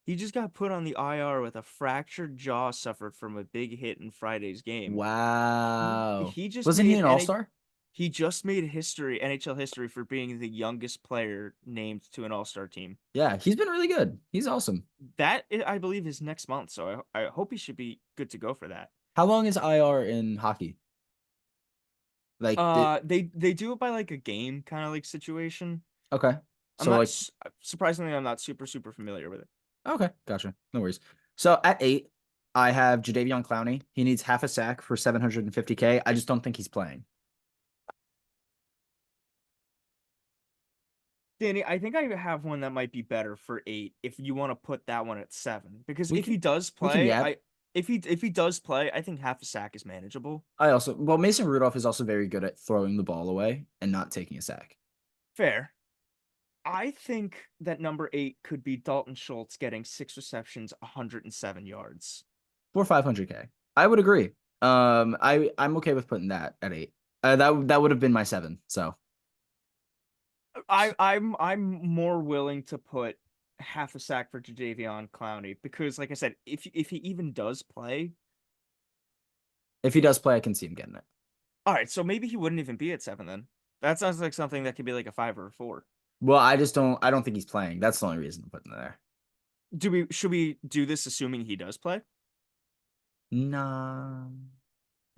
He just got put on the IR with a fractured jaw suffered from a big hit in Friday's game. Wow. He just Wasn't he made an NH all-star? he just made history, NHL history, for being the youngest player named to an All-Star team. Yeah, he's been really good. He's awesome. I believe, is next month, so I hope he should be good to go for that. How long is IR in hockey? Like, They do it by like a game kind of like situation. okay. I'm So not like, s- Surprisingly, I'm not super familiar with it. okay, gotcha. No worries. So at 8, I have Jadeveon Clowney. He needs half a sack for 750K. I just don't think he's playing. Danny, I think I have one that might be better for 8 if you want to put that one at 7. Because We if he can does we can play, yap. if he does play, I think half a sack is manageable. Well, Mason Rudolph is also very good at throwing the ball away and not taking a sack. Fair. I think that number 8 could be Dalton Schultz getting 6 receptions, 107 yards. For 500K. I would agree. I'm okay with putting that at 8. That would have been my 7. So I'm more willing to put half a sack for Jadeveon Clowney because, like I said, if he even does play, if he does play, I can see him getting it. all right, so maybe he wouldn't even be at 7 then. That sounds like something that could be like a 5 or a 4. Well, I don't think he's playing. That's the only reason I'm putting it there. Should we do this assuming he does play? Nah.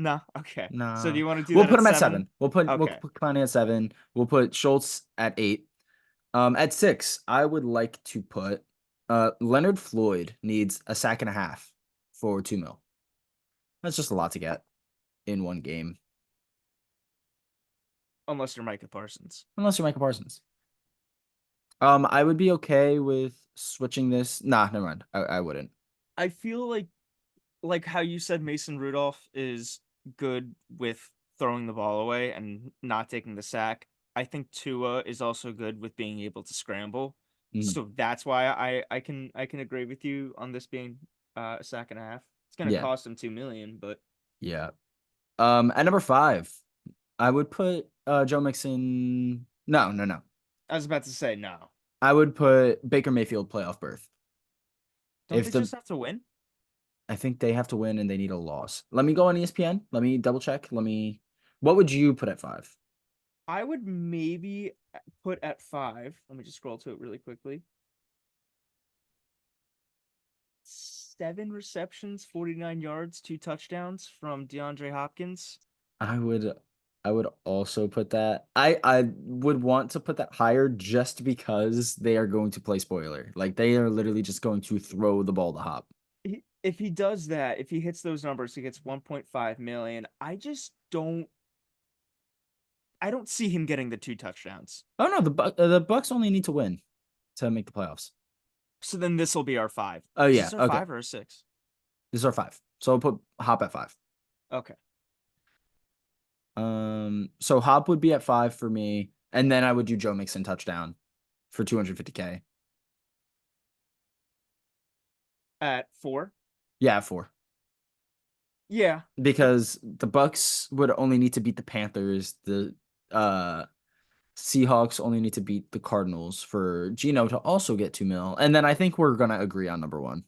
No. Okay. So do Nah. you want to do We'll that put at him at 7? 7. We'll Okay. put Clowney at 7. We'll put Schultz at 8. At 6, I would like to put Leonard Floyd needs a sack and a half for 2 mil. That's just a lot to get in one game. Unless you're Micah Parsons. Unless you're Michael Parsons. I would be okay with switching this. Nah, never mind. I wouldn't. I feel like how you said Mason Rudolph is good with throwing the ball away and not taking the sack. I think Tua is also good with being able to scramble. Mhm. So that's why I can agree with you on this being a sack and a half. It's gonna Yeah. cost him 2 million, but Yeah. At number 5, I would put Joe Mixon. No, no, no. I was about to say no. I would put Baker Mayfield playoff berth. Don't If they the just have to win? I think they have to win and they need a loss. Let me go on ESPN. Let me double check. What would you put at 5? I would maybe put at 5. Let me just scroll to it really quickly. 7 receptions, 49 yards, 2 touchdowns from DeAndre Hopkins. I would I would also put that. I would want to put that higher just because they are going to play spoiler. Like they are literally just going to throw the ball to Hop. If he does that, if he hits those numbers, he gets 1.5 million. I don't see him getting the 2 touchdowns. Oh no, the Bucks only need to win to make the playoffs. So then this will be our 5. Oh Is yeah, this our okay. 5 or a 6? This is our 5. So I'll put Hop at 5. Okay. So Hop would be at 5 for me, and then I would do Joe Mixon touchdown for 250K. At 4? Yeah, 4. Yeah. Because the Bucks would only need to beat the Panthers. The Seahawks only need to beat the Cardinals for Geno to also get 2 mil. And then I think we're gonna agree on number 1.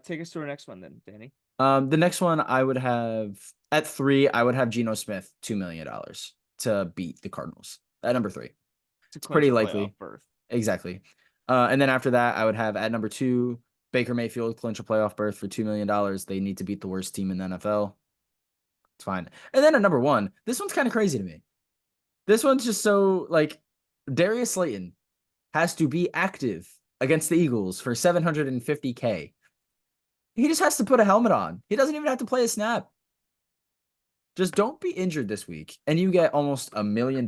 Take us to our next one then, Danny. The next one I would have at 3, I would have Geno Smith $2 million to beat the Cardinals at number 3. To It's clinch pretty a playoff likely. berth. Exactly. And then after that, I would have at number 2, Baker Mayfield clinch a playoff berth for $2 million. They need to beat the worst team in the NFL. It's fine. And then at number 1, this one's kind of crazy to me. This one's just so like Darius Slayton has to be active against the Eagles for 750K. He just has to put a helmet on. He doesn't even have to play a snap. Just don't be injured this week, and you get almost $1 million.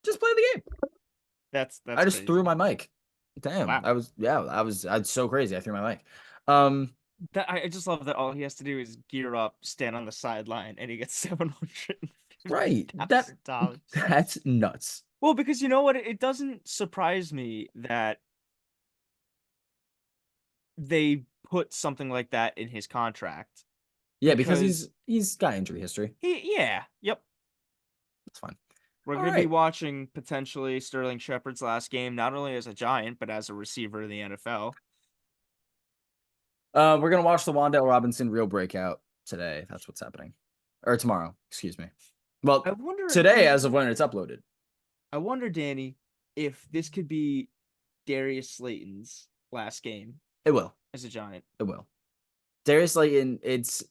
Just play the game. That's I just crazy. threw my mic. Damn. Wow. I was so crazy. I threw my mic. Um, I just love that all he has to do is gear up, stand on the sideline, and he gets right. $750,000. That's nuts. Well, because you know what? It doesn't surprise me that they put something like that in his contract. Yeah, because Because he's got injury history. yeah, yep. That's fine. We're All going to be right. watching potentially Sterling Shepard's last game, not only as a Giant, but as a receiver in the NFL. We're gonna watch the Wandale Robinson real breakout today. That's what's happening, or tomorrow. Excuse me. I Well, wonder, today as of when it's uploaded. Danny, if this could be Darius Slayton's last game It will. as a Giant. It will. Darius Slayton,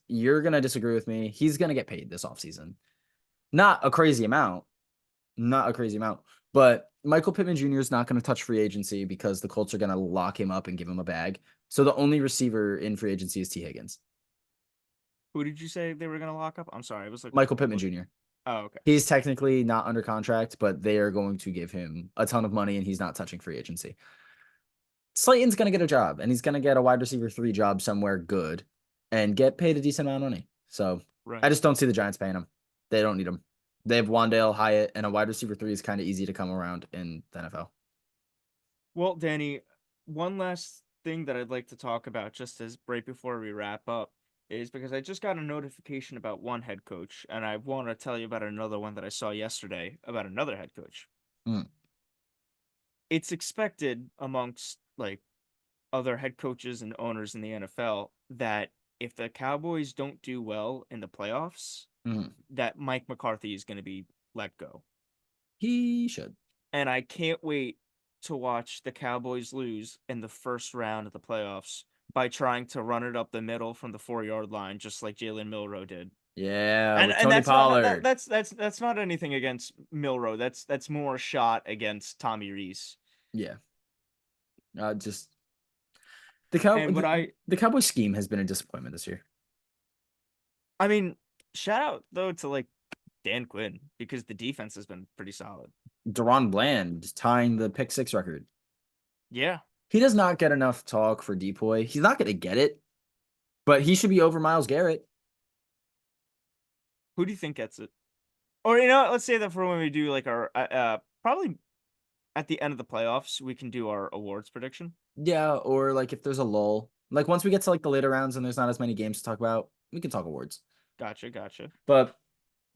you're gonna disagree with me. He's gonna get paid this offseason. Not a crazy amount. Not a crazy amount. But Michael Pittman Jr. is not going to touch free agency because the Colts are going to lock him up and give him a bag. So the only receiver in free agency is T. Higgins. Who did you say they were going to lock up? I'm sorry. I was like, Michael Pittman Jr. oh, okay. He's technically not under contract, but they are going to give him a ton of money and he's not touching free agency. Slayton's going to get a job and he's going to get a wide receiver 3 job somewhere good and get paid a decent amount of money. So Right. I just don't see the Giants paying him. They don't need him. They have Wandale, Hyatt, and a wide receiver 3 is kind of easy to come around in the NFL. Well, Danny, one last thing that I'd like to talk about just as right before we wrap up is because I just got a notification about one head coach, and I want to tell you about another one that I saw yesterday about another head coach. Mm. It's expected amongst like other head coaches and owners in the NFL that if the Cowboys don't do well in the playoffs, that Mike McCarthy is going to be let go. He should. And I can't wait to watch the Cowboys lose in the first round of the playoffs by trying to run it up the middle from the 4-yard line, just like Jalen Milroe did. Yeah, with And Tony that's Pollard. that's not anything against Milroe. That's more a shot against Tommy Rees. Yeah. Just And what the Cowboy scheme has been a disappointment this year. I mean, shout out though to like Dan Quinn because the defense has been pretty solid. Deron Bland just tying the pick 6 record. Yeah. He does not get enough talk for Depoy. He's not going to get it, but he should be over Myles Garrett. Who do you think gets it? Or you know, let's say that for when we do like our probably at the end of the playoffs, we can do our awards prediction. Yeah, or like if there's a lull, like once we get to like the later rounds and there's not as many games to talk about, we can talk awards. Gotcha. But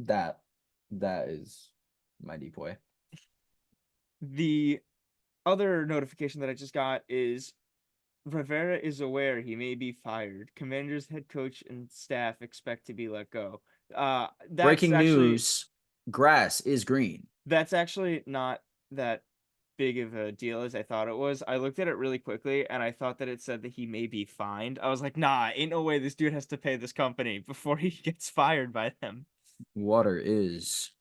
that is my Depoy. The other notification that I just got is Rivera is aware he may be fired. Commanders head coach and staff expect to be let go. Breaking news: grass is green. That's actually not that big of a deal as I thought it was. I looked at it really quickly and I thought that it said that he may be fined. I was like, nah, ain't no way this dude has to pay this company before he gets fired by them. Water is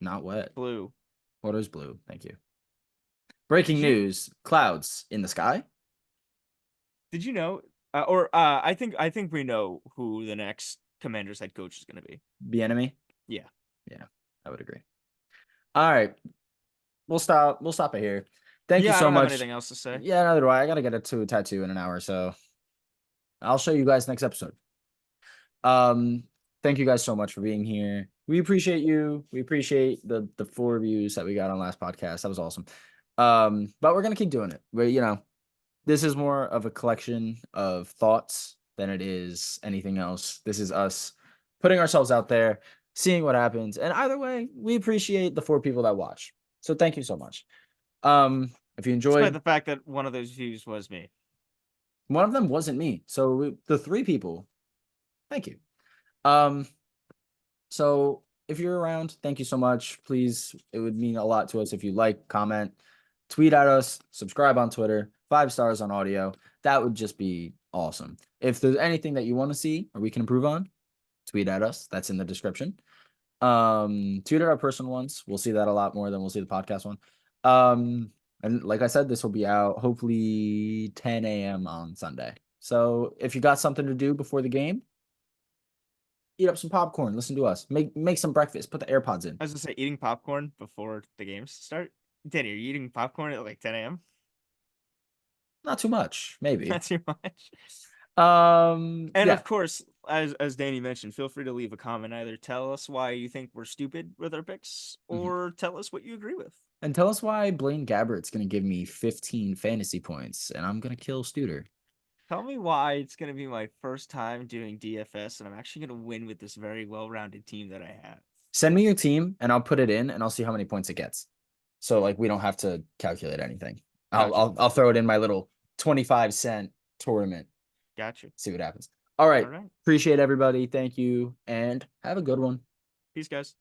not wet. Blue. Water is blue. Thank you. Breaking news: clouds in the sky. Did you know? I think we know who the next Commanders head coach is going to be. Bieniemy? Yeah, I would agree. All right, we'll stop it here. Thank you so I don't much. have anything else to say. Yeah, neither do I. I gotta get a tattoo in an hour, so I'll show you guys next episode. Thank you guys so much for being here. We appreciate you. We appreciate the 4 views that we got on last podcast. That was awesome. But we're gonna keep doing it. This is more of a collection of thoughts than it is anything else. This is us putting ourselves out there, seeing what happens. And either way, we appreciate the 4 people that watch. So thank you so much. If you enjoyed, despite the fact that one of those views was me, one of them wasn't me. So the 3 people, thank you. So if you're around, thank you so much. Please, it would mean a lot to us if you like, comment, tweet at us, subscribe on Twitter, 5 stars on audio. That would just be awesome. If there's anything that you want to see or we can improve on, tweet at us. That's in the description. Tweet at our personal ones. We'll see that a lot more than we'll see the podcast one. And like I said, this will be out hopefully 10 a.m. on Sunday. So if you got something to do before the game, eat up some popcorn, listen to us, make some breakfast, put the AirPods in. I was gonna say eating popcorn before the games start. Danny, are you eating popcorn at like 10 a.m.? Not too much, maybe. Not too much. And yeah. Of course, as Danny mentioned, feel free to leave a comment. Either tell us why you think we're stupid with our picks, or tell us what you agree with. And tell us why Blaine Gabbert's going to give me 15 fantasy points, and I'm going to kill Studer. Tell me why it's going to be my first time doing DFS, and I'm actually going to win with this very well-rounded team that I have. Send me your team and I'll put it in and I'll see how many points it gets. So like we don't have to calculate anything. I'll Gotcha. I'll, I'll throw it in my little 25-cent tournament. Gotcha. See what happens. All right. All right. Appreciate everybody. Thank you and have a good one. Peace, guys.